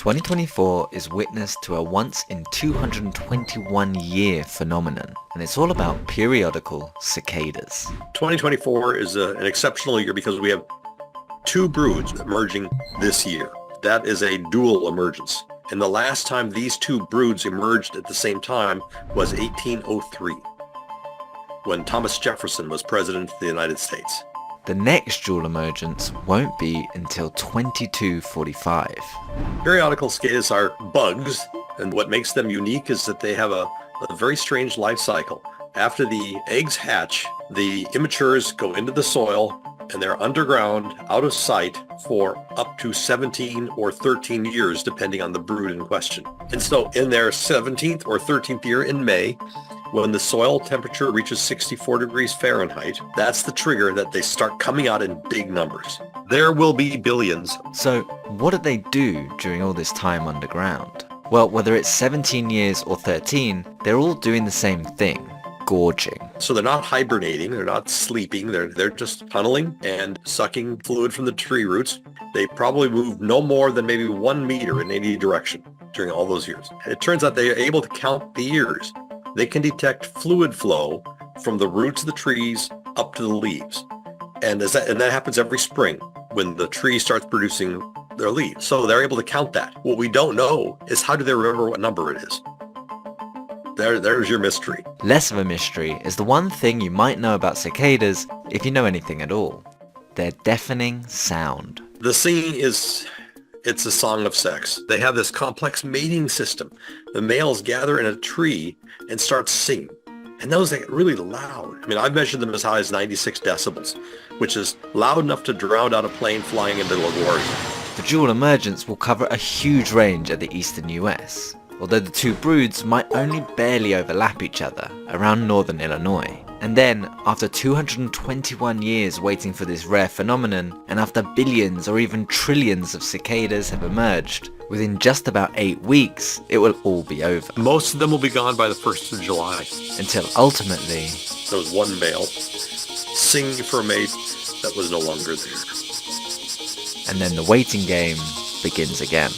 2024 is witness to a once-in-221-year phenomenon, and it's all about periodical cicadas. 2024 is an exceptional year because we have two broods emerging this year. That is a dual emergence. And the last time these two broods emerged at the same time was 1803, when Thomas Jefferson was president of the United States. The next dual emergence won't be until 2245. Periodical cicadas are bugs, and what makes them unique is that they have a very strange life cycle. After the eggs hatch, the immatures go into the soil, and they're underground, out of sight, for up to 17 or 13 years, depending on the brood in question. And so in their 17th or 13th year in May, when the soil temperature reaches 64 degrees Fahrenheit, that's the trigger that they start coming out in big numbers. There will be billions. So what do they do during all this time underground? Well, whether it's 17 years or 13, they're all doing the same thing: gorging. So they're not hibernating, they're not sleeping, they're just tunneling and sucking fluid from the tree roots. They probably move no more than maybe 1 meter in any direction during all those years. It turns out they are able to count the years. They can detect fluid flow from the roots of the trees up to the leaves. And that happens every spring when the tree starts producing their leaves. So they're able to count that. What we don't know is how do they remember what number it is? There's your mystery. Less of a mystery is the one thing you might know about cicadas if you know anything at all: their deafening sound. The singing it's a song of sex. They have this complex mating system. The males gather in a tree and start singing. And those get really loud. I mean, I've measured them as high as 96 decibels, which is loud enough to drown out a plane flying into LaGuardia. The dual emergence will cover a huge range of the eastern US, although the two broods might only barely overlap each other around northern Illinois. And then, after 221 years waiting for this rare phenomenon, and after billions or even trillions of cicadas have emerged, within just about 8 weeks, it will all be over. Most of them will be gone by the 1st of July. Until ultimately, there was one male singing for a mate that was no longer there. And then the waiting game begins again.